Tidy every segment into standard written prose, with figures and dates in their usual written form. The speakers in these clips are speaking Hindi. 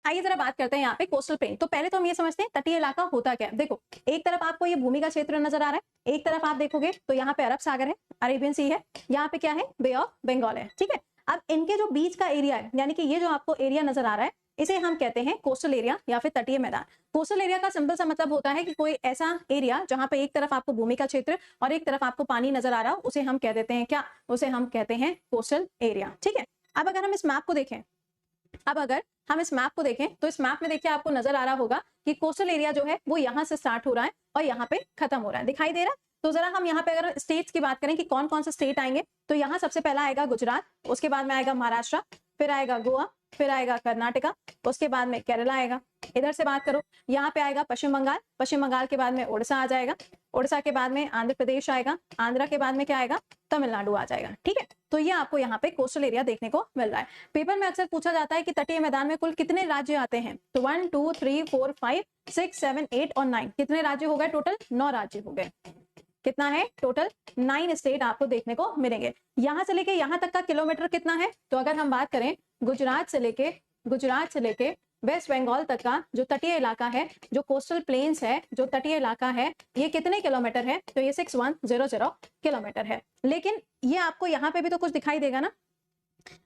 आइए जरा बात करते हैं यहाँ पे कोस्टल प्लेन। तो पहले तो हम ये समझते हैं तटीय इलाका होता क्या है। देखो एक तरफ आपको ये भूमि का क्षेत्र नजर आ रहा है, एक तरफ आप देखोगे तो यहाँ पे अरब सागर है, अरेबियन सी है, यहाँ पे क्या है, बे ऑफ बंगाल है। ठीक है, अब इनके जो बीच का एरिया है, यानी कि ये जो आपको एरिया नजर आ रहा है, इसे हम कहते हैं कोस्टल एरिया या फिर तटीय मैदान। कोस्टल एरिया का सिंपल सा मतलब होता है कि कोई ऐसा एरिया जहां पे एक तरफ आपको भूमि का क्षेत्र और एक तरफ आपको पानी नजर आ रहा हो, उसे हम कह देते हैं क्या, उसे हम कहते हैं कोस्टल एरिया। ठीक है, अब अगर हम इस मैप को देखें, तो इस मैप में देखिए आपको नजर आ रहा होगा कि कोस्टल एरिया जो है वो यहाँ से स्टार्ट हो रहा है और यहाँ पे खत्म हो रहा है, दिखाई दे रहा है। तो जरा हम यहाँ पे अगर स्टेट्स की बात करें कि कौन कौन से स्टेट आएंगे, तो यहाँ सबसे पहला आएगा गुजरात, उसके बाद में आएगा महाराष्ट्र, फिर आएगा गोवा, फिर आएगा कर्नाटका, उसके बाद में केरला आएगा। इधर से बात करो, यहाँ पे आएगा पश्चिम बंगाल, पश्चिम बंगाल के बाद में उड़ीसा आ जाएगा, उड़ीसा के बाद में आंध्र प्रदेश आएगा, आंध्र के बाद में क्या आएगा, तमिलनाडु आ जाएगा। ठीक है, तो ये आपको यहाँ पे कोस्टल एरिया देखने को मिल रहा है। पेपर में अक्सर पूछा जाता है कि तटीय मैदान में कुल कितने राज्य आते हैं, तो 1 2 3 4 5 6 7 8 और 9, कितने राज्य हो गए टोटल, 9 राज्य हो गए। कितना है टोटल, 9 स्टेट आपको देखने को मिलेंगे। यहां से लेके यहां तक का किलोमीटर कितना है, तो अगर हम बात करें गुजरात से लेके वेस्ट बंगाल तक का जो तटीय इलाका है, जो कोस्टल प्लेन्स है, जो तटीय इलाका है, ये कितने किलोमीटर है, तो ये 6100 किलोमीटर है। लेकिन ये आपको यहाँ पे भी तो कुछ दिखाई देगा ना,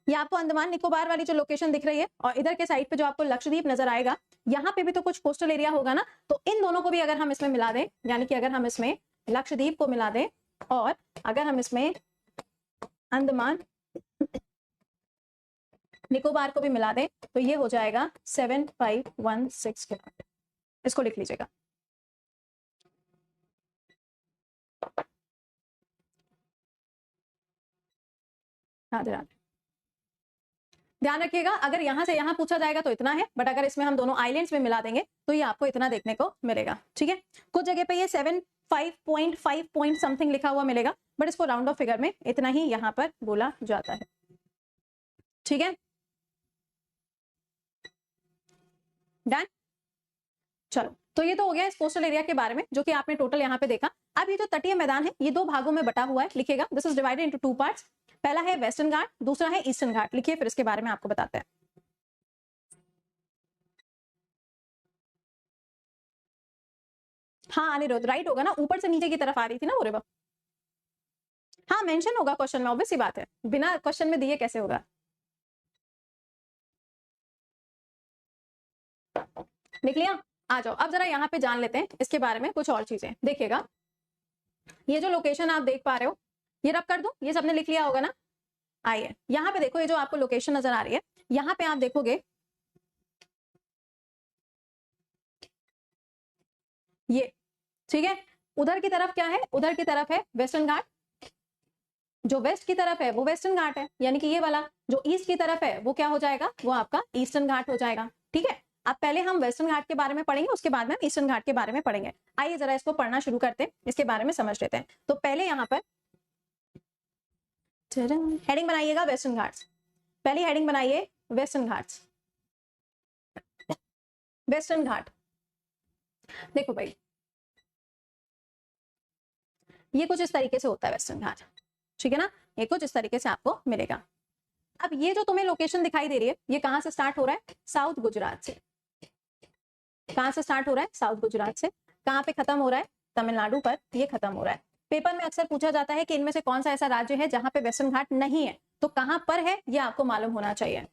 ये आपको अंडमान निकोबार वाली जो लोकेशन दिख रही है और इधर के साइड पे जो आपको लक्षद्वीप नजर आएगा, यहाँ पे भी तो कुछ कोस्टल एरिया होगा ना। तो इन दोनों को भी अगर हम इसमें मिला दें, यानी कि अगर हम इसमें लक्षद्वीप को मिला दें और अगर हम इसमें अंडमान निकोबार को भी मिला दें, तो ये हो जाएगा 7516 किलोमीटर। इसको लिख लीजिएगा। राधे राधे। ध्यान रखिएगा, अगर यहां से यहां पूछा जाएगा तो इतना है, बट अगर इसमें हम दोनों आइलैंड्स में मिला देंगे तो ये आपको इतना देखने को मिलेगा। ठीक है, कुछ जगह पे ये 75.5 पॉइंट समथिंग लिखा हुआ मिलेगा, बट इसको राउंड ऑफ फिगर में इतना ही यहां पर बोला जाता है। ठीक है, डन। चलो, तो ये तो हो गया इस कोस्टल एरिया के बारे में, जो कि आपने टोटल यहाँ पे देखा। अब ये जो तटीय मैदान है ये 2 भागों में बटा हुआ है, लिखिएगा, this is divided into 2 parts. पहला है वेस्टर्न घाट, दूसरा है ईस्टर्न घाट। लिखिए, फिर इसके बारे में आपको बताते हैं। हाँ अनिरुद्ध, राइट होगा ना, ऊपर से नीचे की तरफ आ रही थी ना वो रिवर। हाँ मेंशन होगा क्वेश्चन में, ऑब्वियस सी बात है, बिना क्वेश्चन में दिए कैसे होगा। लिख लिया, आ जाओ। अब जरा यहाँ पे जान लेते हैं इसके बारे में कुछ और चीजें। देखिएगा, ये जो लोकेशन आप देख पा रहे हो, ये रब कर दो, ये सबने लिख लिया होगा ना। आइए यहाँ पे देखो, ये जो आपको लोकेशन नजर आ रही है, यहाँ पे आप देखोगे ये, ठीक है, उधर की तरफ क्या है, उधर की तरफ है वेस्टर्न घाट, जो वेस्ट की तरफ है वो वेस्टर्न घाट है, यानी कि ये वाला जो ईस्ट की तरफ है वो क्या हो जाएगा, वो आपका ईस्टर्न घाट हो जाएगा। ठीक है, अब पहले हम वेस्टर्न घाट के बारे में पढ़ेंगे, उसके बाद में ईस्टर्न घाट के बारे में पढ़ेंगे। आइए जरा इसको पढ़ना शुरू करते हैं, इसके बारे में समझ लेते हैं। तो पहले यहाँ पर हेडिंग बनाइएगा वेस्टर्न घाट्स, पहली हेडिंग बनाइए वेस्टर्न घाट्स। वेस्टर्न घाट, देखो भाई ये कुछ इस तरीके से होता है वेस्टर्न घाट, ठीक है ना, ये कुछ इस तरीके से आपको मिलेगा। अब ये जो तुम्हें लोकेशन दिखाई दे रही है, ये कहां से स्टार्ट हो रहा है, साउथ गुजरात से। कहां से स्टार्ट हो रहा है, साउथ गुजरात से। कहां पे खत्म हो रहा है, तमिलनाडु पर ये खत्म हो रहा है। पेपर में अक्सर पूछा जाता है कि इनमें से कौन सा ऐसा राज्य है जहां पे वेस्टर्न घाट नहीं है, तो कहां पर है ये आपको मालूम होना चाहिए।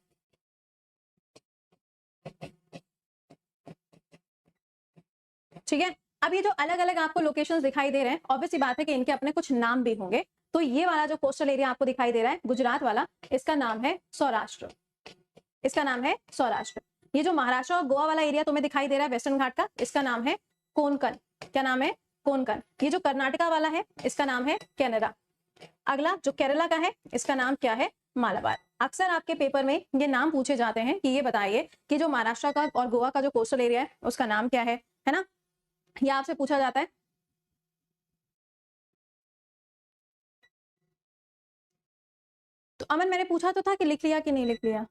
ठीक है, अब ये जो अलग अलग आपको लोकेशंस दिखाई दे रहे हैं, ऑब्वियस सी बात है कि इनके अपने कुछ नाम भी होंगे। तो ये वाला जो कोस्टल एरिया आपको दिखाई दे रहा है गुजरात वाला, इसका नाम है सौराष्ट्र, इसका नाम है सौराष्ट्र। ये जो महाराष्ट्र और गोवा वाला एरिया तुम्हें दिखाई दे रहा है वेस्टर्न घाट का, इसका नाम है कोंकण। क्या नाम है, कोंकण। ये जो कर्नाटका वाला है इसका नाम है कैनरा। अगला जो केरला का है इसका नाम क्या है, मालाबार। अक्सर आपके पेपर में ये नाम पूछे जाते हैं कि ये बताइए कि जो महाराष्ट्र का और गोवा का जो कोस्टल एरिया है उसका नाम क्या है ना, ये आपसे पूछा जाता है। तो अमन मैंने पूछा तो था कि लिख लिया कि नहीं लिख लिया,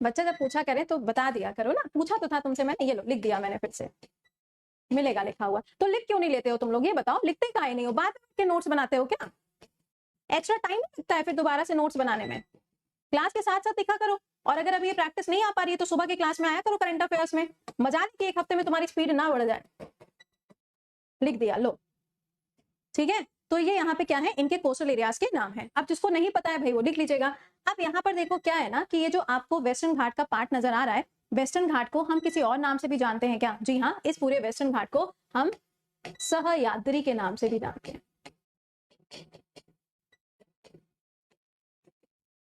बच्चा जब पूछा करे तो बता दिया करो ना, पूछा तो था तुमसे मैंने, ये लो लिख दिया मैंने, फिर से मिलेगा लिखा हुआ। तो लिख क्यों नहीं लेते हो तुम लोग, ये बताओ, लिखते काहे नहीं हो, बाद में नोट्स बनाते हो क्या, एक्स्ट्रा टाइम लगता है फिर दोबारा से नोट्स बनाने में, क्लास के साथ साथ लिखा करो। और अगर अभी ये प्रैक्टिस नहीं आ पा रही है तो सुबह की क्लास में आया करो करंट अफेयर्स में, मजा नहीं कि एक हफ्ते में तुम्हारी स्पीड ना बढ़ जाए। लिख दिया, लो ठीक है। तो ये यहाँ पे क्या है, इनके कोस्टल एरियाज के नाम है। अब जिसको नहीं पता है भाई वो लिख लीजिएगा। अब यहाँ पर देखो क्या है ना कि ये जो आपको वेस्टर्न घाट का पार्ट नजर आ रहा है, वेस्टर्न घाट को हम किसी और नाम से भी जानते हैं क्या? जी हाँ, इस पूरे वेस्टर्न घाट को हम सहयाद्री के नाम से भी जानते हैं।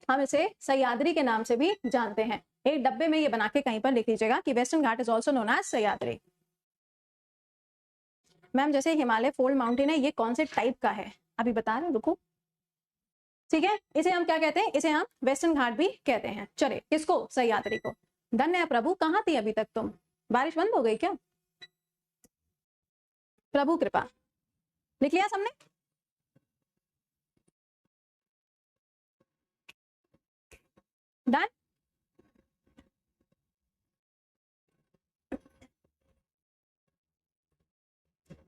हम इसे सह्याद्री के नाम से भी जानते हैं। एक डब्बे में ये बना के कहीं पर लिख लीजिएगा कि Western Ghat is also known as Sahyadri. Ma'am जैसे हिमालय फोल्ड माउंटेन है, ये कौन से टाइप का है? अभी बता रहे, रुको। ठीक है, इसे हम क्या कहते हैं? इसे हम वेस्टर्न घाट भी कहते हैं। चले, किसको? सह्याद्री को। धन्य है प्रभु, कहाँ थी अभी तक तुम? बारिश बंद हो गई क्या? प्रभु कृपा। लिख लिया सबने? डन।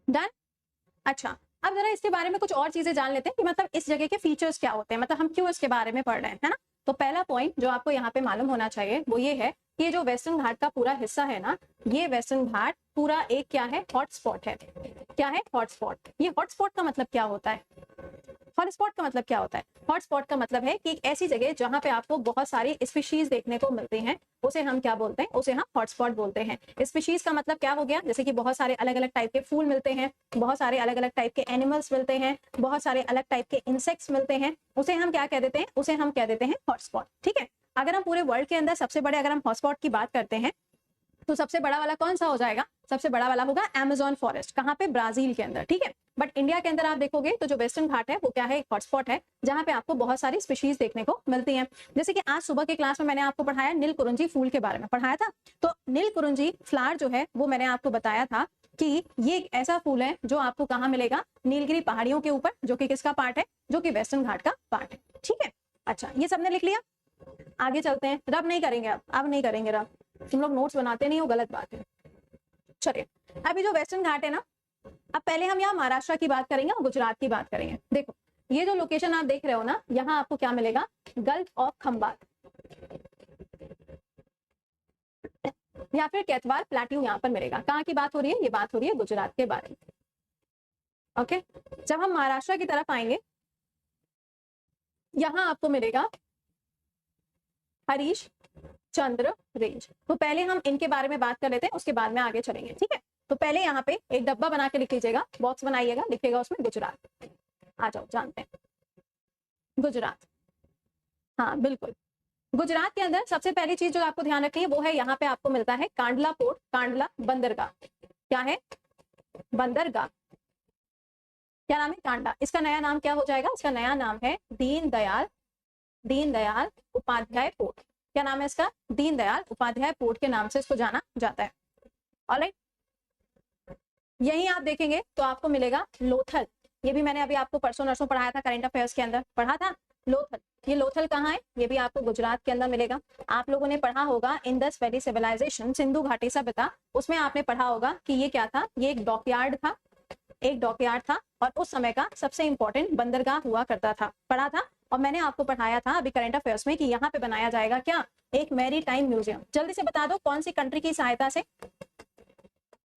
डन। अच्छा, अब जरा इसके बारे में कुछ और चीजें जान लेते हैं कि मतलब इस जगह के फीचर्स क्या होते हैं, मतलब हम क्यों इसके बारे में पढ़ रहे हैं, है ना। तो पहला पॉइंट जो आपको यहाँ पे मालूम होना चाहिए वो ये है कि ये जो वेस्टर्न घाट का पूरा हिस्सा है ना, ये वेस्टर्न घाट पूरा एक क्या है? हॉटस्पॉट है। क्या है? हॉटस्पॉट। ये हॉटस्पॉट का मतलब क्या होता है? हॉटस्पॉट का मतलब क्या होता है? हॉटस्पॉट का मतलब है कि एक ऐसी जगह जहां पे आपको बहुत सारी स्पीशीज देखने को मिलती हैं, उसे हम क्या बोलते हैं? उसे हम हॉटस्पॉट बोलते हैं। स्पीशीज का मतलब क्या हो गया? जैसे कि बहुत सारे अलग अलग टाइप के फूल मिलते हैं, बहुत सारे अलग अलग टाइप के एनिमल्स मिलते हैं, बहुत सारे अलग टाइप के इंसेक्ट्स मिलते हैं, उसे हम क्या कह देते हैं? उसे हम कह देते हैं हॉटस्पॉट। ठीक है, अगर हम पूरे वर्ल्ड के अंदर सबसे बड़े अगर हम हॉटस्पॉट की बात करते हैं तो सबसे बड़ा वाला कौन सा हो जाएगा? सबसे बड़ा वाला होगा अमेज़न फॉरेस्ट। कहाँ पे? ब्राजील के अंदर। ठीक है, बट इंडिया के अंदर आप देखोगे तो जो वेस्टर्न घाट है वो क्या है? एक हॉटस्पॉट है जहां पे आपको बहुत सारी स्पीशीज देखने को मिलती हैं। जैसे कि आज सुबह की क्लास में मैंने आपको पढ़ाया नीलकुरुंजी फूल के बारे में पढ़ाया था। तो नीलकुरुंजी फ्लावर जो है वो मैंने आपको बताया था कि ये एक ऐसा फूल है जो आपको कहाँ मिलेगा? नीलगिरी पहाड़ियों के ऊपर, जो कि किसका पार्ट है? जो कि वेस्टर्न घाट का पार्ट है। ठीक है, अच्छा ये सबने लिख लिया। आगे चलते हैं। रब नहीं करेंगे, अब नहीं करेंगे रब। तुम लोग नोट्स बनाते नहीं हो, गलत बात है। चलिए, अभी जो वेस्टर्न घाट है ना, अब पहले हम यहाँ महाराष्ट्र की बात करेंगे और गुजरात की बात करेंगे। देखो ये जो लोकेशन आप देख रहे हो ना, यहाँ आपको क्या मिलेगा? गल्फ ऑफ खंबात या फिर कैथवार प्लेट्यू यहाँ पर मिलेगा। कहाँ की बात हो रही है? ये बात हो रही है गुजरात के बारे में। ओके, जब हम महाराष्ट्र की तरफ आएंगे, यहाँ आपको मिलेगा हरीश चंद्र रेंज। तो पहले हम इनके बारे में बात कर लेते हैं, उसके बाद में आगे चलेंगे। ठीक है, तो पहले यहाँ पे एक डब्बा बना के लिख लीजिएगा, बॉक्स बनाइएगा, लिखिएगा उसमें गुजरात। आ जाओ, जानते हैं गुजरात। हाँ बिल्कुल, गुजरात के अंदर सबसे पहली चीज जो आपको ध्यान रखनी है वो है यहाँ पे आपको मिलता है कांडला पोर्ट, कांडला बंदरगाह। क्या है? बंदरगाह। क्या नाम है? कांडा। इसका नया नाम क्या हो जाएगा? इसका नया नाम है दीनदयाल उपाध्याय पोर्ट। क्या नाम है इसका? दीनदयाल उपाध्याय पोर्ट के नाम से इसको जाना जाता है। ऑलराइट, यही आप देखेंगे तो आपको मिलेगा लोथल। ये भी मैंने अभी आपको परसों नरसों पढ़ाया था, करंट अफेयर्स के अंदर पढ़ा था लोथल। ये लोथल कहाँ है? ये भी आपको गुजरात के अंदर मिलेगा। आप लोगों ने पढ़ा होगा इंडस वैली सिविलाइजेशन, सिंधु घाटी सभ्यता, उसमें आपने पढ़ा होगा कि ये क्या था? ये एक डॉकयार्ड था, एक डॉकयार्ड था और उस समय का सबसे इंपॉर्टेंट बंदरगाह हुआ करता था। पढ़ा था और मैंने आपको पढ़ाया था अभी करंट अफेयर्स में कि यहाँ पे बनाया जाएगा क्या? एक मैरी टाइम म्यूजियम। जल्दी से बता दो कौन सी कंट्री की सहायता से,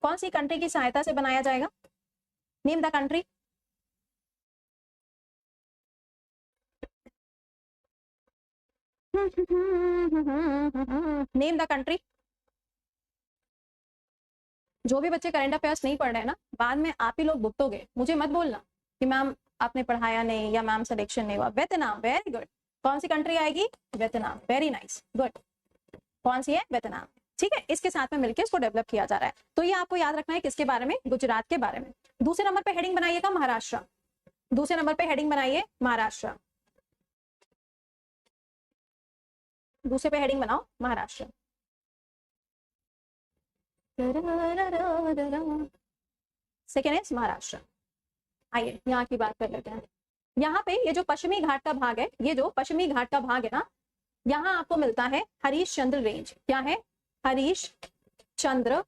कौन सी कंट्री की सहायता से बनाया जाएगा? Name the country. Name the country. जो भी बच्चे करंट अफेयर्स नहीं पढ़ रहे हैं ना, बाद में आप ही लोग भुगतोगे। मुझे मत बोलना कि मैम आपने पढ़ाया नहीं या मैम सिलेक्शन नहीं हुआ। Vietnam, very good. कौन सी कंट्री आएगी? Vietnam, very nice, good. कौन सी है? वियतनाम। ठीक है, इसके साथ में मिलकर इसको डेवलप किया जा रहा है। तो ये आपको याद रखना है किसके बारे में? गुजरात के बारे में। दूसरे नंबर पे हेडिंग बनाइएगा महाराष्ट्र। दूसरे नंबर पे हेडिंग बनाइए महाराष्ट्र। दूसरे पे हेडिंग बनाओ महाराष्ट्र। Second is Maharashtra. आइए यहाँ की बात कर लेते हैं। यहाँ पे ये जो पश्चिमी घाट का भाग है, ये जो पश्चिमी घाट का भाग है ना, यहाँ आपको मिलता है हरीश चंद्र रेंज। क्या है? हरीश चंद्र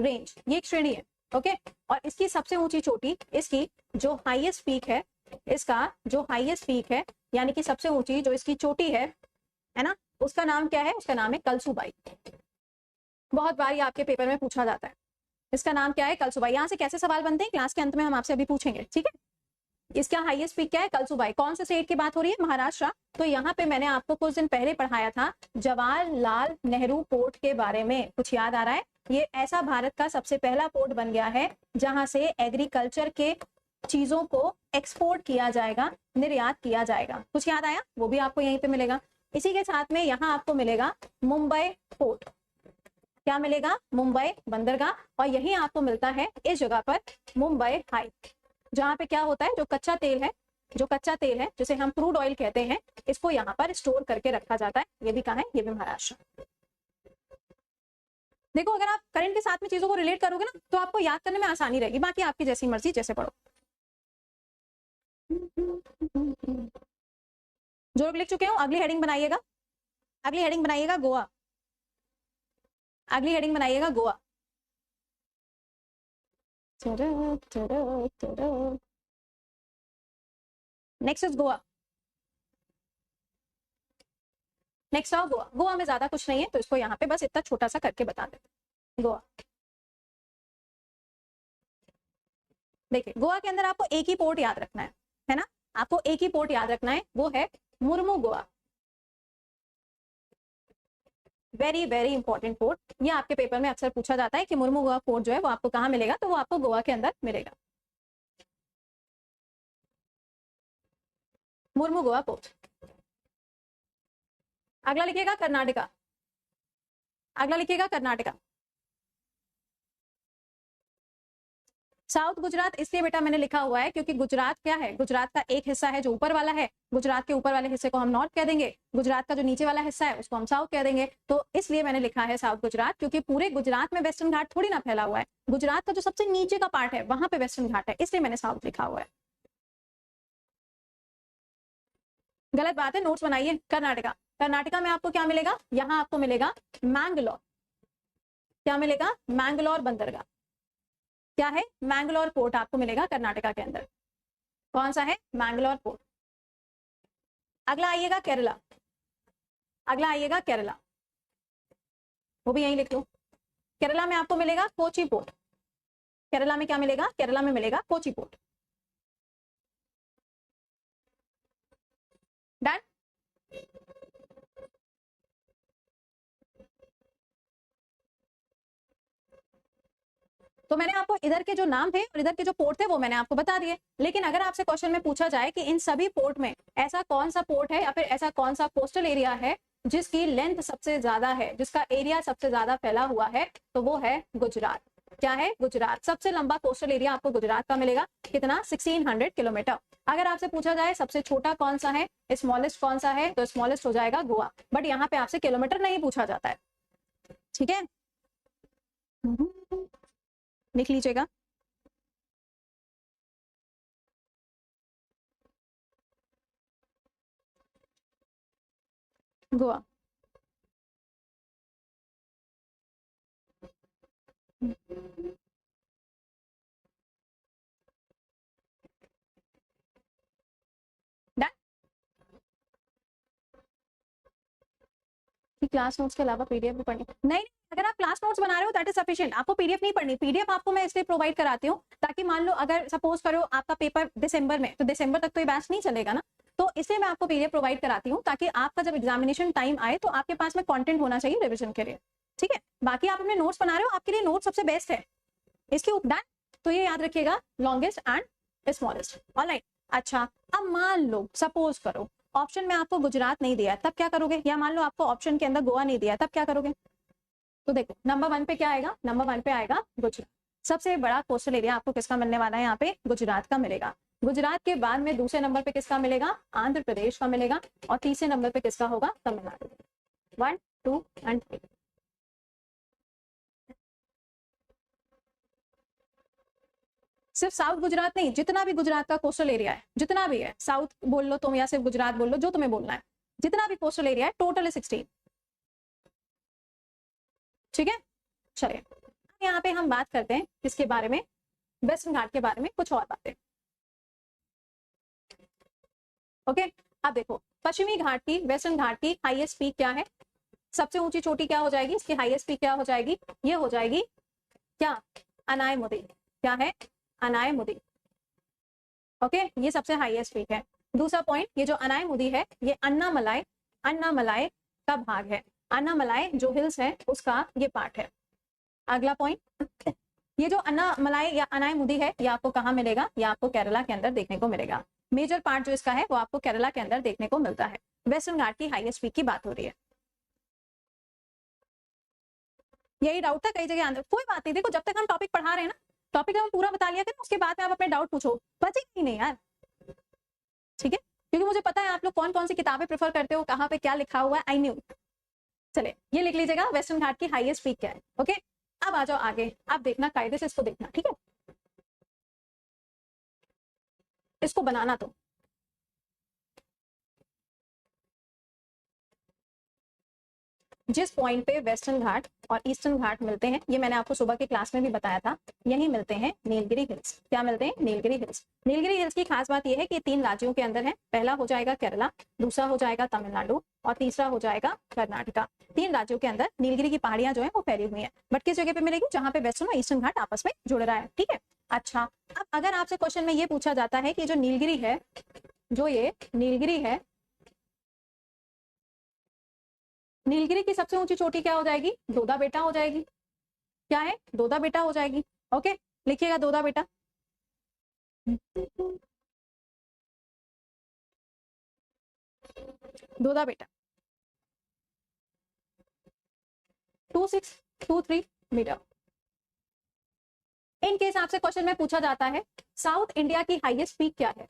रेंज। ये एक श्रेणी है। ओके, और इसकी सबसे ऊंची चोटी, इसकी जो हाईएस्ट पीक है, इसका जो हाईएस्ट पीक है यानी कि सबसे ऊंची जो इसकी चोटी है ना, उसका नाम क्या है? उसका नाम है कलसुबाई। बहुत बार ये आपके पेपर में पूछा जाता है। इसका नाम क्या है? कलसुबाई। यहाँ से कैसे सवाल बनते हैं क्लास के अंत में हम आपसे अभी पूछेंगे, ठीक है। इसका हाईएस्ट पीक क्या है? कलसुबाई। कौन से स्टेट की बात हो रही है? महाराष्ट्र। तो यहाँ पे मैंने आपको कुछ दिन पहले पढ़ाया था जवाहरलाल नेहरू पोर्ट के बारे में, कुछ याद आ रहा है? ये ऐसा भारत का सबसे पहला पोर्ट बन गया है जहां से एग्रीकल्चर के चीजों को एक्सपोर्ट किया जाएगा, निर्यात किया जाएगा। कुछ याद आया? वो भी आपको यहीं पे मिलेगा। इसी के साथ में यहाँ आपको मिलेगा मुंबई पोर्ट। क्या मिलेगा? मुंबई बंदरगाह। और यही आपको मिलता है इस जगह पर मुंबई हाई, जहां पे क्या होता है, जो कच्चा तेल है जिसे हम क्रूड ऑयल कहते हैं, इसको यहाँ पर स्टोर करके रखा जाता है। ये भी कहाँ है? ये भी महाराष्ट्र। देखो, अगर आप करंट के साथ में चीजों को रिलेट करोगे ना तो आपको याद करने में आसानी रहेगी। बाकी आपकी जैसी मर्जी, जैसे पढ़ो। जो लोग लिख चुके हो अगली हेडिंग बनाइएगा। अगली हेडिंग बनाइएगा गोवा। अगली हेडिंग बनाइएगा Goa. Next is Goa. Next आओ गोवा। गोवा में ज्यादा कुछ नहीं है तो इसको यहाँ पे बस इतना छोटा सा करके बता देते। गोवा, देखिए गोवा के अंदर आपको एक ही पोर्ट याद रखना है ना? आपको एक ही पोर्ट याद रखना है, वो है Murmu Goa. Very very important port. ये आपके पेपर में अक्सर पूछा जाता है कि मुर्मू गोवा पोर्ट जो है वो आपको कहाँ मिलेगा, तो वो आपको गोवा के अंदर मिलेगा। मुर्मू गोवा पोर्ट। अगला लिखिएगा कर्नाटका। अगला लिखिएगा कर्नाटका। साउथ गुजरात इसलिए बेटा मैंने लिखा हुआ है क्योंकि गुजरात क्या है? गुजरात का एक हिस्सा है जो ऊपर वाला है, गुजरात के ऊपर वाले हिस्से को हम नॉर्थ कह देंगे, गुजरात का जो नीचे वाला हिस्सा है उसको हम साउथ कह देंगे। तो इसलिए मैंने लिखा है साउथ गुजरात, क्योंकि पूरे गुजरात में वेस्टर्न घाट थोड़ी ना फैला हुआ है। गुजरात का जो सबसे नीचे का पार्ट है वहां पे वेस्टर्न घाट है, इसलिए मैंने साउथ लिखा हुआ है। गलत बात है, नोट्स बनाइए। कर्नाटका। कर्नाटका में आपको क्या मिलेगा? यहाँ आपको मिलेगा मैंगलोर। क्या मिलेगा? मैंगलोर बंदरगाह। क्या है? मैंगलोर पोर्ट आपको मिलेगा कर्नाटका के अंदर। कौन सा है? मैंगलोर पोर्ट। अगला आइएगा केरला। अगला आइएगा केरला, वो भी यहीं लिख लो। केरला में आपको मिलेगा कोची पोर्ट। केरला में क्या मिलेगा? केरला में मिलेगा कोची पोर्ट। डन। तो मैंने आपको इधर के जो नाम थे और इधर के जो पोर्ट थे वो मैंने आपको बता दिए। लेकिन अगर आपसे क्वेश्चन में पूछा जाए कि इन सभी पोर्ट में ऐसा कौन सा पोर्ट है या फिर ऐसा कौन सा कोस्टल एरिया है जिसकी लेंथ सबसे ज्यादा है, जिसका एरिया सबसे ज्यादा फैला हुआ है, तो वो है गुजरात। क्या है? गुजरात। सबसे लंबा कोस्टल एरिया आपको गुजरात का मिलेगा। कितना? 1600 किलोमीटर। अगर आपसे पूछा जाए सबसे छोटा कौन सा है, स्मॉलेस्ट कौन सा है, तो स्मॉलेस्ट हो जाएगा गोवा। बट यहाँ पे आपसे किलोमीटर नहीं पूछा जाता है, ठीक है? लिख लीजिएगा। गोवा। क्लास नोट्स के अलावा पीडीएफ भी पढ़नी नहीं। अगर आप क्लास नोट्स बना रहे हो दैट इज सफिशिएंट। आपको पीडीएफ नहीं पढ़नी। पीडीएफ आपको मैं इसलिए प्रोवाइड कराती हूँ ताकि मान लो अगर सपोज करो आपका पेपर दिसंबर में, तो दिसंबर तक तो ये बैच नहीं चलेगा ना, तो इसलिए मैं आपको पीडीएफ प्रोवाइड कराती हूँ ताकि आपका जब एग्जामिनेशन टाइम आए तो आपके पास में कंटेंट होना चाहिए रिविजन के लिए, ठीक है? बाकी आप अपने नोट्स बना रहे हो, आपके लिए नोट सबसे बेस्ट है इसके ऊपर। तो ये याद रखिएगा, लॉन्गेस्ट एंड स्मॉलेस्ट। ऑलराइट। अच्छा, अब मान लो सपोज करो ऑप्शन में आपको गुजरात नहीं दिया, तब क्या करोगे? या मान लो आपको ऑप्शन के अंदर गोवा नहीं दिया, तब क्या करोगे? तो देखो नंबर 1 पे क्या आएगा? नंबर 1 पे आएगा गुजरात। सबसे बड़ा कोस्टल एरिया आपको किसका मिलने वाला है? यहाँ पे गुजरात का मिलेगा। गुजरात के बाद में दूसरे नंबर पे किसका मिलेगा? आंध्र प्रदेश का मिलेगा। और तीसरे नंबर पे किसका होगा? तमिलनाडु। 1, 2 एंड 3। सिर्फ साउथ गुजरात नहीं, जितना भी गुजरात का कोस्टल एरिया है, जितना भी है, साउथ बोल लो तुम या सिर्फ गुजरात बोल लो, जो तुम्हें बोलना है, जितना भी कोस्टल एरिया है टोटल 16, ठीक है? चलिए यहाँ पे हम बात करते हैं किसके बारे में? वेस्टर्न घाट के बारे में कुछ और बातें। ओके, अब देखो पश्चिमी घाट की, वेस्टर्न घाट की हाईएस्ट पीक क्या है, सबसे ऊंची चोटी क्या हो जाएगी, इसकी हाईएस्ट पीक क्या हो जाएगी, ये हो जाएगी क्या, अनायमुदी। क्या है, अनायमुदी। ओके, ये सबसे हाईएस्ट पीक है। दूसरा पॉइंट, ये जो अनायमुदी है ये अन्नामलाई, अन्नामलाई का भाग है। अन्नामलाई जो हिल्स है उसका ये पार्ट है। अगला पॉइंट, ये जो अन्नामलाई या अनायमुदी है ये आपको कहाँ मिलेगा, ये आपको केरला के अंदर देखने को मिलेगा। मेजर पार्ट जो इसका है वो आपको केरला के अंदर देखने को मिलता है। वेस्टर्न घाट की हाईएस्ट पीक की बात हो रही है। यही डाउट था कई जगह आंसर, कोई बात नहीं, देखो जब तक हम टॉपिक पढ़ा रहे हैं ना, टॉपिक हम पूरा बता लिया करें, उसके बाद में आप अपने डाउट पूछो, बचेगा ही नहीं यार, ठीक है, क्योंकि मुझे पता है आप लोग कौन कौन सी किताबें प्रेफर करते हो, कहाँ पे क्या लिखा हुआ है, आई न्यू। चले ये लिख लीजिएगा, वेस्टर्न घाट की हाईएस्ट पीक क्या है। ओके, अब आ जाओ आगे, आप देखना कायदे से इसको देखना, ठीक है, इसको बनाना तो जिस पॉइंट पे वेस्टर्न घाट और ईस्टर्न घाट मिलते हैं, ये मैंने आपको सुबह की क्लास में भी बताया था, यही मिलते हैं नीलगिरी हिल्स। क्या मिलते हैं, नीलगिरी हिल्स। नीलगिरी हिल्स की खास बात यह है कि 3 राज्यों के अंदर है। पहला हो जाएगा केरला, दूसरा हो जाएगा तमिलनाडु और तीसरा हो जाएगा कर्नाटका। 3 राज्यों के अंदर नीलगिरी की पहाड़ियां जो है वो फैली हुई है, बट किस जगह पे मिलेगी, जहां पे वेस्टर्न और ईस्टर्न घाट आपस में जुड़ रहा है, ठीक है। अच्छा, अब अगर आपसे क्वेश्चन में ये पूछा जाता है कि जो नीलगिरी है, जो ये नीलगिरी है, नीलगिरी की सबसे ऊंची चोटी क्या हो जाएगी, दोदा बेटा हो जाएगी। क्या है, दोदा बेटा हो जाएगी। ओके, लिखिएगा दोदा बेटा। दोदा बेटा 2623 मीटर। इन केस आपसे क्वेश्चन में पूछा जाता है साउथ इंडिया की हाईएस्ट पीक क्या है,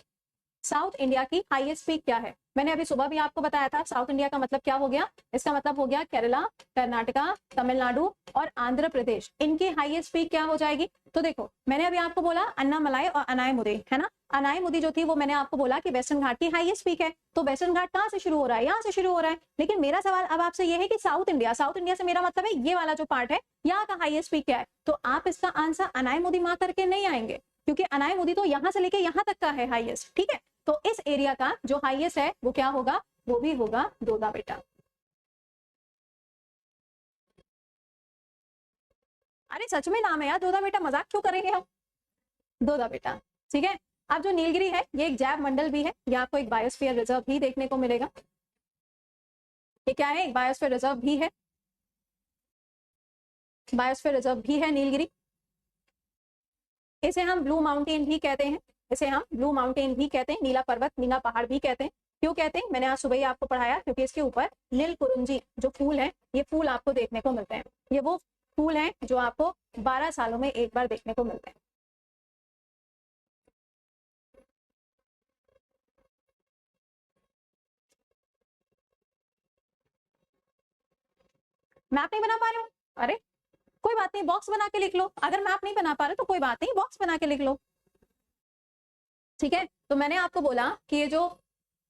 साउथ इंडिया की हाईएस्ट पीक क्या है। मैंने अभी सुबह भी आपको बताया था साउथ इंडिया का मतलब क्या हो गया, इसका मतलब हो गया केरला, कर्नाटका, तमिलनाडु और आंध्र प्रदेश, इनकी हाईएस्ट पीक क्या हो जाएगी। तो देखो मैंने अभी आपको बोला अन्नामलाई और अनायमुदी, है ना। अनायमुदी जो थी वो मैंने आपको बोला कि वेस्टर्न घाट की हाईएस्ट पीक है, तो वेस्टर्न घाट कहाँ से शुरू हो रहा है, यहाँ से शुरू हो रहा है। लेकिन मेरा सवाल अब आपसे ये है कि साउथ इंडिया, साउथ इंडिया से मेरा मतलब है ये वाला जो पार्ट है, यहाँ का हाईएस्ट पीक क्या है। तो आप इसका आंसर अनायमुदी मार्क करके नहीं आएंगे, क्योंकि अनायमुदी तो यहाँ से लेके यहाँ तक का है हाईएस्ट, ठीक है। तो इस एरिया का जो हाईएस्ट है वो क्या होगा, वो भी होगा दोदा बेटा। अरे सच में नाम है यार दोदा बेटा, मजाक क्यों करेंगे हम, दोदा बेटा, ठीक है। अब जो नीलगिरी है ये एक जैव मंडल भी है, ये आपको एक बायोस्फीयर रिजर्व भी देखने को मिलेगा। ये क्या है, एक बायोस्फीयर रिजर्व भी है, बायोस्फीयर रिजर्व भी है नीलगिरी। इसे हम ब्लू माउंटेन भी कहते हैं, इसे हम ब्लू माउंटेन भी कहते हैं, नीला पर्वत, नीला पहाड़ भी कहते हैं। क्यों कहते हैं, मैंने आज सुबह ही आपको पढ़ाया, क्योंकि इसके ऊपर नीलकुरुंजी जो फूल है, ये फूल आपको देखने को मिलते हैं। ये वो फूल हैं जो आपको 12 सालों में एक बार देखने को मिलते हैं। मैप नहीं बना पा रहे हो, अरे कोई बात नहीं, बॉक्स बना के लिख लो। अगर मैप नहीं बना पा रहे तो कोई बात नहीं, बॉक्स बना के लिख लो, ठीक है। तो मैंने आपको बोला कि ये जो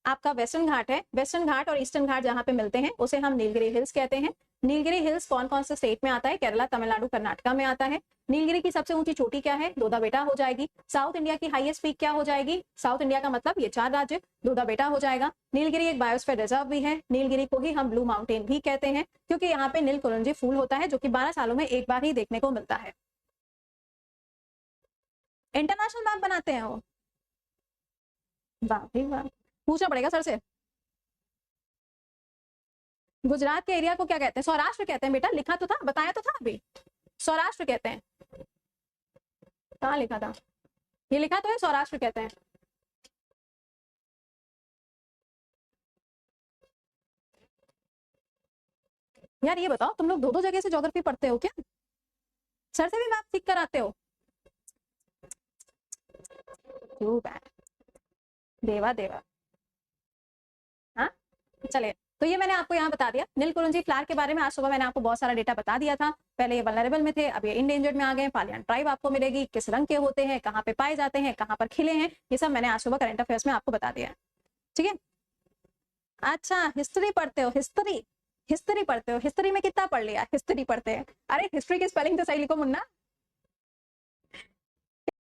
आपका वेस्टर्न घाट है, वेस्टर्न घाट और ईस्टर्न घाट जहां पे मिलते हैं उसे हम नीलगिरी हिल्स कहते हैं। नीलगिरी हिल्स कौन कौन से स्टेट में आता है, केरला, तमिलनाडु, कर्नाटका में आता है। नीलगिरी की सबसे ऊंची चोटी क्या है, दोदा बेटा हो जाएगी। साउथ इंडिया की हाईएस्ट पीक क्या हो जाएगी, साउथ इंडिया का मतलब ये 4 राज्य, दोदा बेटा हो जाएगा। नीलगिरी एक बायोस्फीयर रिजर्व भी है, नीलगिरी को ही हम ब्लू माउंटेन भी कहते हैं, क्योंकि यहाँ पे नीलकुरुंजी फूल होता है जो कि 12 सालों में एक बार ही देखने को मिलता है। इंटरनेशनल मैप बनाते हैं वो, वाह भाई वाह, पूछना पड़ेगा सर से। गुजरात के एरिया को क्या कहते हैं, सौराष्ट्र कहते हैं बेटा, लिखा तो था, बताया तो था अभी, सौराष्ट्र कहते हैं। कहाँ लिखा था, ये लिखा तो है सौराष्ट्र कहते हैं। यार ये बताओ तुम लोग 2-2 जगह से ज्योग्राफी पढ़ते हो क्या, सर से भी मैप सीख कर आते हो, देवा देवा। हाँ चले, तो ये मैंने आपको यहाँ बता दिया नीलकुरुंजी फ्लावर के बारे में। आज सुबह मैंने आपको बहुत सारा डेटा बता दिया था। पहले ये वल्नरेबल में थे, अब ये इंडेंजर्ड में आ गए। पालियन ट्राइब आपको मिलेगी, किस रंग के होते हैं, कहाँ पे पाए जाते हैं, कहाँ पर खिले हैं, ये सब मैंने आज सुबह करंट अफेयर्स में आपको बता दिया है, ठीक है। अच्छा हिस्ट्री पढ़ते हो, हिस्ट्री, हिस्ट्री पढ़ते हो, हिस्ट्री में कितना पढ़ लिया, हिस्ट्री पढ़ते हैं। अरे हिस्ट्री की स्पेलिंग तो सही लिखो मुन्ना,